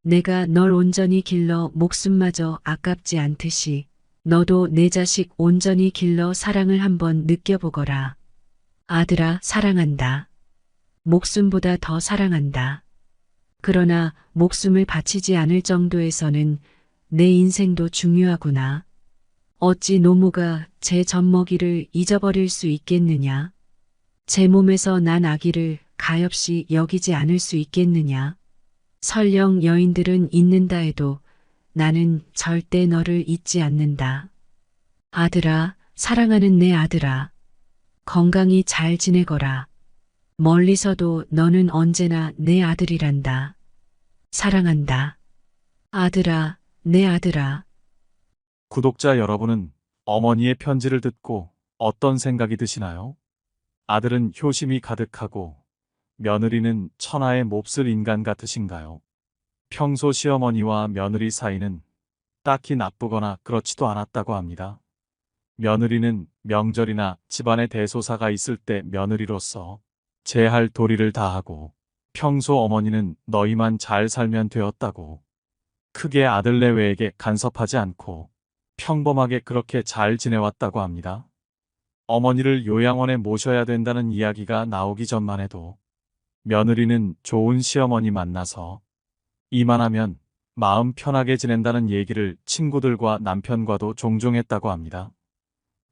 내가 널 온전히 길러 목숨마저 아깝지 않듯이 너도 내 자식 온전히 길러 사랑을 한번 느껴보거라. 아들아, 사랑한다. 목숨보다 더 사랑한다. 그러나 목숨을 바치지 않을 정도에서는 내 인생도 중요하구나. 어찌 노모가 제 젖먹이를 잊어버릴 수 있겠느냐? 제 몸에서 난 아기를 가엾이 여기지 않을 수 있겠느냐? 설령 여인들은 잊는다 해도 나는 절대 너를 잊지 않는다. 아들아, 사랑하는 내 아들아. 건강히 잘 지내거라. 멀리서도 너는 언제나 내 아들이란다. 사랑한다. 아들아, 내 아들아. 구독자 여러분은 어머니의 편지를 듣고 어떤 생각이 드시나요? 아들은 효심이 가득하고 며느리는 천하의 몹쓸 인간 같으신가요? 평소 시어머니와 며느리 사이는 딱히 나쁘거나 그렇지도 않았다고 합니다. 며느리는 명절이나 집안에 대소사가 있을 때 며느리로서 제할 도리를 다하고 평소 어머니는 너희만 잘 살면 되었다고 크게 아들 내외에게 간섭하지 않고 평범하게 그렇게 잘 지내왔다고 합니다. 어머니를 요양원에 모셔야 된다는 이야기가 나오기 전만 해도 며느리는 좋은 시어머니 만나서 이만하면 마음 편하게 지낸다는 얘기를 친구들과 남편과도 종종 했다고 합니다.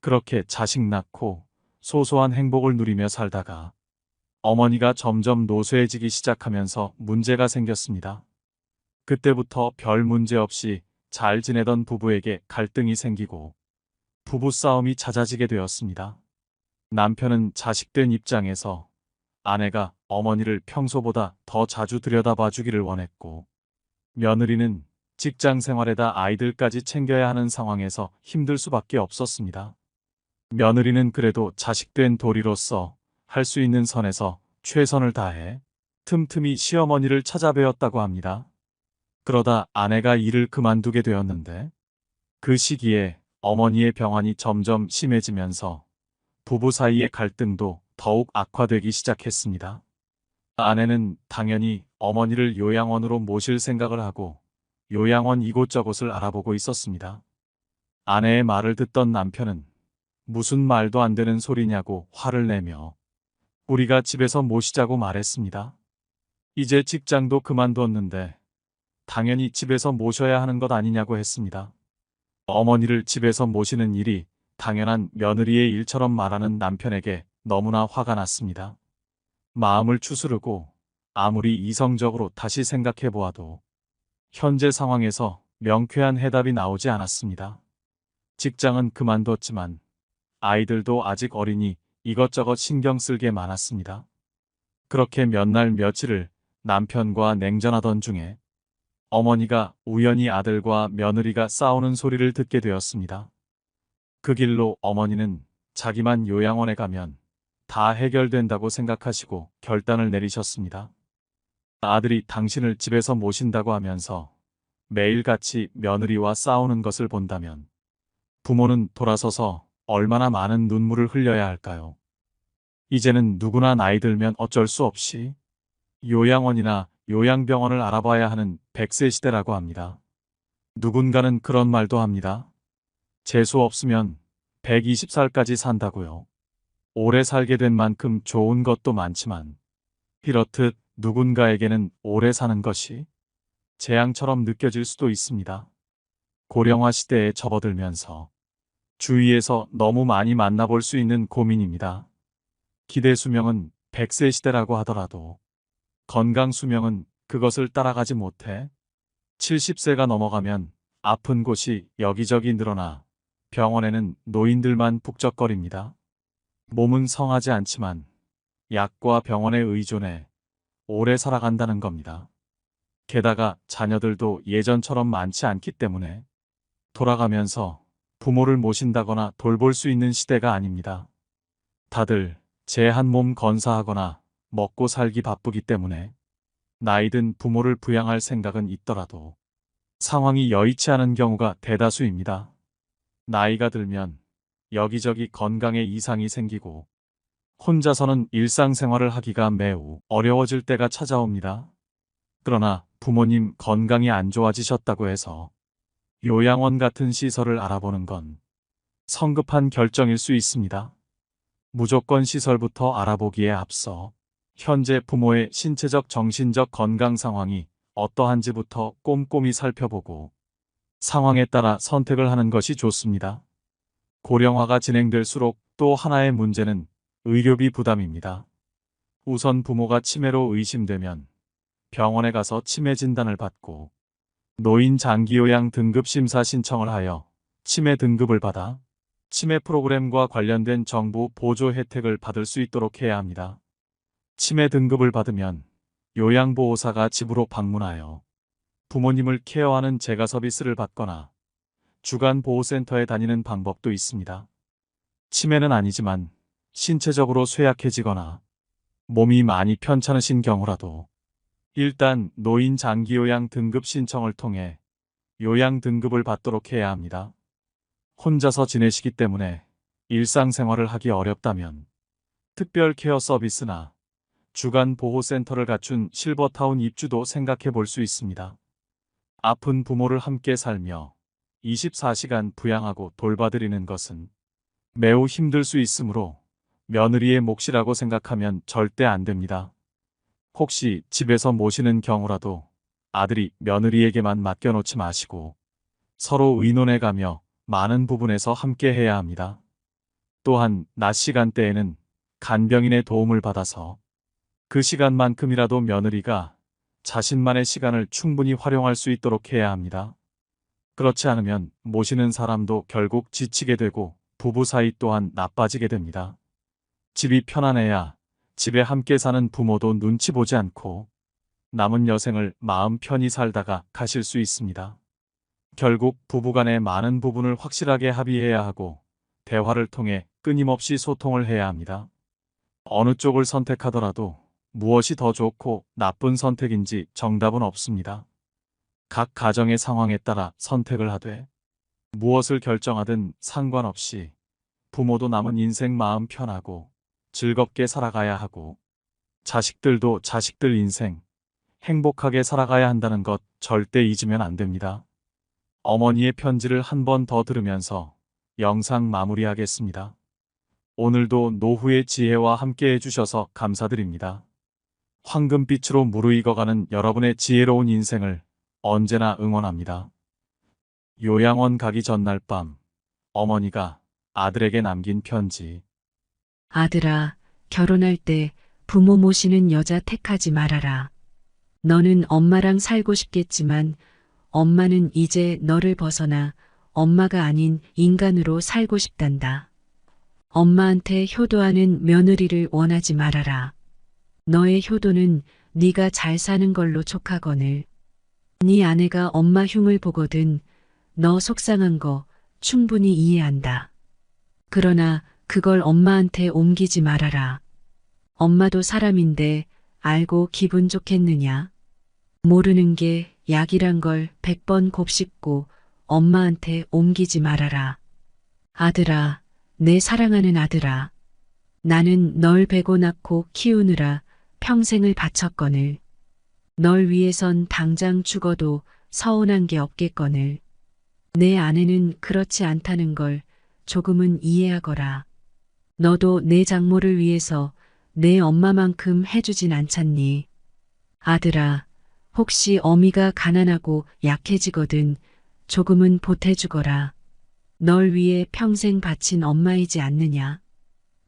그렇게 자식 낳고 소소한 행복을 누리며 살다가 어머니가 점점 노쇠해지기 시작하면서 문제가 생겼습니다. 그때부터 별 문제 없이 잘 지내던 부부에게 갈등이 생기고 부부싸움이 잦아지게 되었습니다. 남편은 자식된 입장에서 아내가 어머니를 평소보다 더 자주 들여다봐 주기를 원했고 며느리는 직장 생활에다 아이들까지 챙겨야 하는 상황에서 힘들 수밖에 없었습니다. 며느리는 그래도 자식된 도리로서 할 수 있는 선에서 최선을 다해 틈틈이 시어머니를 찾아뵈었다고 합니다. 그러다 아내가 일을 그만두게 되었는데 그 시기에 어머니의 병환이 점점 심해지면서 부부 사이의 갈등도 더욱 악화되기 시작했습니다. 아내는 당연히 어머니를 요양원으로 모실 생각을 하고 요양원 이곳저곳을 알아보고 있었습니다. 아내의 말을 듣던 남편은 무슨 말도 안 되는 소리냐고 화를 내며 우리가 집에서 모시자고 말했습니다. 이제 직장도 그만두었는데 당연히 집에서 모셔야 하는 것 아니냐고 했습니다. 어머니를 집에서 모시는 일이 당연한 며느리의 일처럼 말하는 남편에게 너무나 화가 났습니다. 마음을 추스르고 아무리 이성적으로 다시 생각해 보아도 현재 상황에서 명쾌한 해답이 나오지 않았습니다. 직장은 그만뒀지만 아이들도 아직 어리니 이것저것 신경 쓸 게 많았습니다. 그렇게 몇 날 며칠을 남편과 냉전하던 중에 어머니가 우연히 아들과 며느리가 싸우는 소리를 듣게 되었습니다. 그 길로 어머니는 자기만 요양원에 가면 다 해결된다고 생각하시고 결단을 내리셨습니다. 아들이 당신을 집에서 모신다고 하면서 매일같이 며느리와 싸우는 것을 본다면 부모는 돌아서서 얼마나 많은 눈물을 흘려야 할까요? 이제는 누구나 나이 들면 어쩔 수 없이 요양원이나 요양병원을 알아봐야 하는 100세 시대라고 합니다. 누군가는 그런 말도 합니다. 재수 없으면 120살까지 산다고요. 오래 살게 된 만큼 좋은 것도 많지만 이렇듯 누군가에게는 오래 사는 것이 재앙처럼 느껴질 수도 있습니다. 고령화 시대에 접어들면서 주위에서 너무 많이 만나볼 수 있는 고민입니다. 기대 수명은 100세 시대라고 하더라도 건강 수명은 그것을 따라가지 못해 70세가 넘어가면 아픈 곳이 여기저기 늘어나 병원에는 노인들만 북적거립니다. 몸은 성하지 않지만 약과 병원에 의존해 오래 살아간다는 겁니다. 게다가 자녀들도 예전처럼 많지 않기 때문에 돌아가면서 부모를 모신다거나 돌볼 수 있는 시대가 아닙니다. 다들 제 한 몸 건사하거나 먹고 살기 바쁘기 때문에 나이든 부모를 부양할 생각은 있더라도 상황이 여의치 않은 경우가 대다수입니다. 나이가 들면 여기저기 건강에 이상이 생기고 혼자서는 일상생활을 하기가 매우 어려워질 때가 찾아옵니다. 그러나 부모님 건강이 안 좋아지셨다고 해서 요양원 같은 시설을 알아보는 건 성급한 결정일 수 있습니다. 무조건 시설부터 알아보기에 앞서 현재 부모의 신체적 정신적 건강 상황이 어떠한지부터 꼼꼼히 살펴보고 상황에 따라 선택을 하는 것이 좋습니다. 고령화가 진행될수록 또 하나의 문제는 의료비 부담입니다. 우선 부모가 치매로 의심되면 병원에 가서 치매 진단을 받고 노인 장기요양 등급 심사 신청을 하여 치매 등급을 받아 치매 프로그램과 관련된 정부 보조 혜택을 받을 수 있도록 해야 합니다. 치매 등급을 받으면 요양보호사가 집으로 방문하여 부모님을 케어하는 재가 서비스를 받거나 주간 보호센터에 다니는 방법도 있습니다. 치매는 아니지만 신체적으로 쇠약해지거나 몸이 많이 편찮으신 경우라도 일단 노인 장기요양 등급 신청을 통해 요양 등급을 받도록 해야 합니다. 혼자서 지내시기 때문에 일상생활을 하기 어렵다면 특별 케어 서비스나 주간 보호센터를 갖춘 실버타운 입주도 생각해 볼 수 있습니다. 아픈 부모를 함께 살며 24시간 부양하고 돌봐드리는 것은 매우 힘들 수 있으므로 며느리의 몫이라고 생각하면 절대 안 됩니다. 혹시 집에서 모시는 경우라도 아들이 며느리에게만 맡겨놓지 마시고 서로 의논해가며 많은 부분에서 함께 해야 합니다. 또한 낮 시간대에는 간병인의 도움을 받아서 그 시간만큼이라도 며느리가 자신만의 시간을 충분히 활용할 수 있도록 해야 합니다. 그렇지 않으면 모시는 사람도 결국 지치게 되고 부부 사이 또한 나빠지게 됩니다. 집이 편안해야 집에 함께 사는 부모도 눈치 보지 않고 남은 여생을 마음 편히 살다가 가실 수 있습니다. 결국 부부간의 많은 부분을 확실하게 합의해야 하고 대화를 통해 끊임없이 소통을 해야 합니다. 어느 쪽을 선택하더라도 무엇이 더 좋고 나쁜 선택인지 정답은 없습니다. 각 가정의 상황에 따라 선택을 하되 무엇을 결정하든 상관없이 부모도 남은 인생 마음 편하고 즐겁게 살아가야 하고 자식들도 자식들 인생 행복하게 살아가야 한다는 것 절대 잊으면 안 됩니다. 어머니의 편지를 한 번 더 들으면서 영상 마무리하겠습니다. 오늘도 노후의 지혜와 함께 해주셔서 감사드립니다. 황금빛으로 무르익어가는 여러분의 지혜로운 인생을 언제나 응원합니다. 요양원 가기 전날 밤, 어머니가 아들에게 남긴 편지. 아들아, 결혼할 때 부모 모시는 여자 택하지 말아라. 너는 엄마랑 살고 싶겠지만 엄마는 이제 너를 벗어나 엄마가 아닌 인간으로 살고 싶단다. 엄마한테 효도하는 며느리를 원하지 말아라. 너의 효도는 네가 잘 사는 걸로 촉하거늘. 네 아내가 엄마 흉을 보거든 너 속상한 거 충분히 이해한다. 그러나 그걸 엄마한테 옮기지 말아라. 엄마도 사람인데 알고 기분 좋겠느냐? 모르는 게 약이란 걸 100번 곱씹고 엄마한테 옮기지 말아라. 아들아, 내 사랑하는 아들아. 나는 널 베고 낳고 키우느라 평생을 바쳤거늘. 널 위해선 당장 죽어도 서운한 게 없겠거늘. 내 아내는 그렇지 않다는 걸 조금은 이해하거라. 너도 내 장모를 위해서 내 엄마만큼 해주진 않잖니. 아들아, 혹시 어미가 가난하고 약해지거든 조금은 보태주거라. 널 위해 평생 바친 엄마이지 않느냐.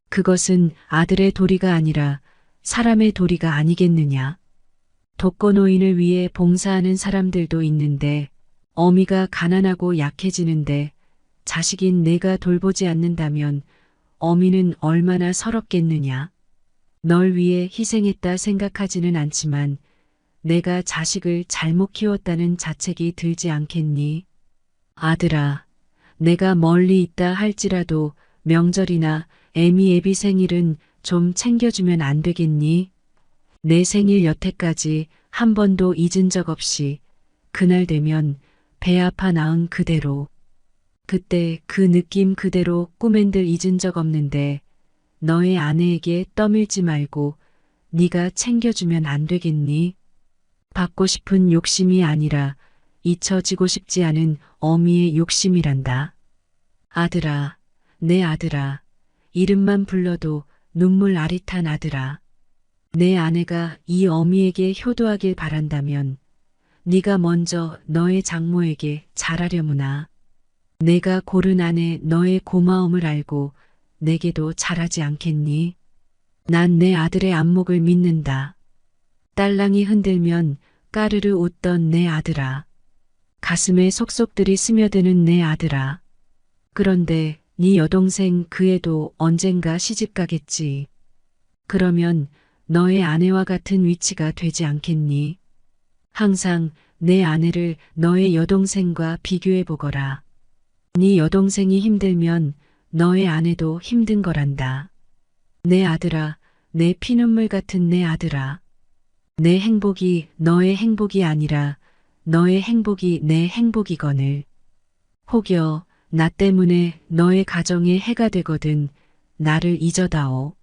그것은 아들의 도리가 아니라 사람의 도리가 아니겠느냐. 독거노인을 위해 봉사하는 사람들도 있는데 어미가 가난하고 약해지는데 자식인 내가 돌보지 않는다면 어미는 얼마나 서럽겠느냐. 널 위해 희생했다 생각하지는 않지만 내가 자식을 잘못 키웠다는 자책이 들지 않겠니? 아들아, 내가 멀리 있다 할지라도 명절이나 애미 애비 생일은 좀 챙겨주면 안 되겠니? 내 생일 여태까지 한 번도 잊은 적 없이 그날 되면 배 아파 낳은 그대로. 그때 그 느낌 그대로 꿈엔들 잊은 적 없는데 너의 아내에게 떠밀지 말고 네가 챙겨주면 안 되겠니? 받고 싶은 욕심이 아니라 잊혀지고 싶지 않은 어미의 욕심이란다. 아들아, 내 아들아, 이름만 불러도 눈물 아릿한 아들아. 내 아내가 이 어미에게 효도하길 바란다면 네가 먼저 너의 장모에게 잘하려무나. 내가 고른 아내 너의 고마움을 알고 내게도 잘하지 않겠니? 난 내 아들의 안목을 믿는다. 딸랑이 흔들면 까르르 웃던 내 아들아. 가슴에 속속들이 스며드는 내 아들아. 그런데 네 여동생 그 애도 언젠가 시집가겠지. 그러면 너의 아내와 같은 위치가 되지 않겠니? 항상 내 아내를 너의 여동생과 비교해 보거라. 네 여동생이 힘들면 너의 아내도 힘든 거란다. 내 아들아, 내 피눈물 같은 내 아들아. 내 행복이 너의 행복이 아니라 너의 행복이 내 행복이거늘. 혹여 나 때문에 너의 가정에 해가 되거든 나를 잊어다오.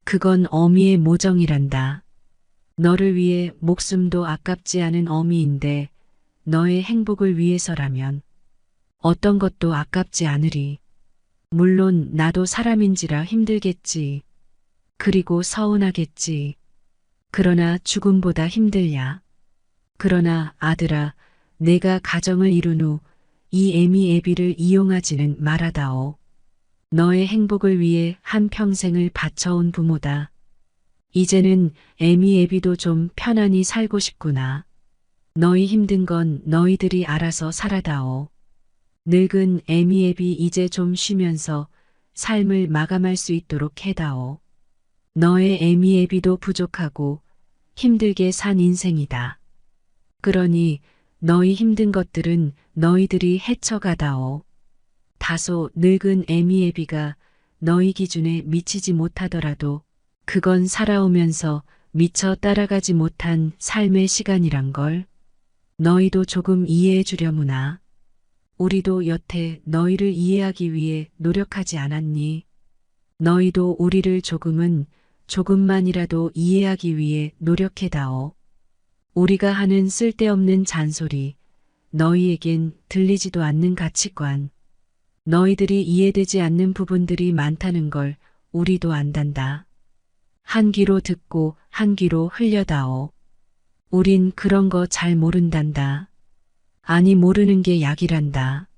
그건 어미의 모정이란다. 너를 위해 목숨도 아깝지 않은 어미인데 너의 행복을 위해서라면 어떤 것도 아깝지 않으리. 물론 나도 사람인지라 힘들겠지. 그리고 서운하겠지. 그러나 죽음보다 힘들야. 그러나 아들아, 내가 가정을 이룬 후 이 애미 애비를 이용하지는 말아다오. 너의 행복을 위해 한 평생을 바쳐온 부모다. 이제는 애미 애비도 좀 편안히 살고 싶구나. 너희 힘든 건 너희들이 알아서 살아다오. 늙은 애미 애비 이제 좀 쉬면서 삶을 마감할 수 있도록 해다오. 너의 애미 애비도 부족하고 힘들게 산 인생이다. 그러니 너희 힘든 것들은 너희들이 헤쳐가다오. 다소 늙은 애미 애비가 너희 기준에 미치지 못하더라도 그건 살아오면서 미처 따라가지 못한 삶의 시간이란 걸. 너희도 조금 이해해 주려무나. 우리도 여태 너희를 이해하기 위해 노력하지 않았니? 너희도 우리를 조금만이라도 이해하기 위해 노력해다오. 우리가 하는 쓸데없는 잔소리, 너희에겐 들리지도 않는 가치관, 너희들이 이해되지 않는 부분들이 많다는 걸 우리도 안단다. 한 귀로 듣고 한 귀로 흘려다오. 우린 그런 거 잘 모른단다. 아니 모르는 게 약이란다.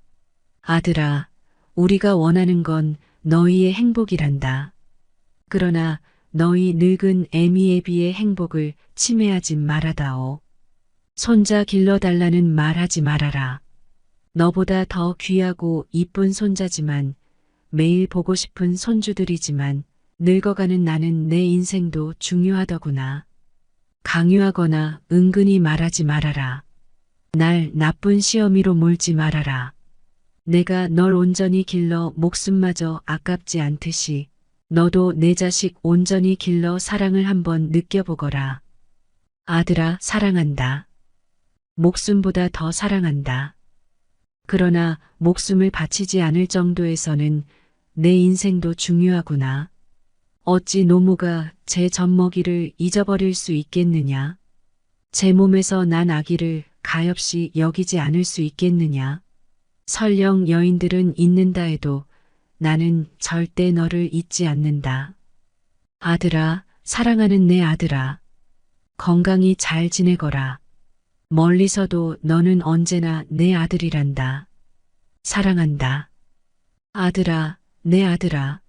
아들아, 우리가 원하는 건 너희의 행복이란다. 그러나 너희 늙은 애미애비의 행복을 침해하지 말아다오. 손자 길러달라는 말하지 말아라. 너보다 더 귀하고 이쁜 손자지만 매일 보고 싶은 손주들이지만 늙어가는 나는 내 인생도 중요하더구나. 강요하거나 은근히 말하지 말아라. 날 나쁜 시어미로 몰지 말아라. 내가 널 온전히 길러 목숨마저 아깝지 않듯이 너도 내 자식 온전히 길러 사랑을 한번 느껴보거라. 아들아, 사랑한다. 목숨보다 더 사랑한다. 그러나 목숨을 바치지 않을 정도에서는 내 인생도 중요하구나. 어찌 노모가 제 젖먹이를 잊어버릴 수 있겠느냐? 제 몸에서 난 아기를 가엾이 여기지 않을 수 있겠느냐? 설령 여인들은 잊는다 해도 나는 절대 너를 잊지 않는다. 아들아, 사랑하는 내 아들아. 건강히 잘 지내거라. 멀리서도 너는 언제나 내 아들이란다. 사랑한다. 아들아, 내 아들아.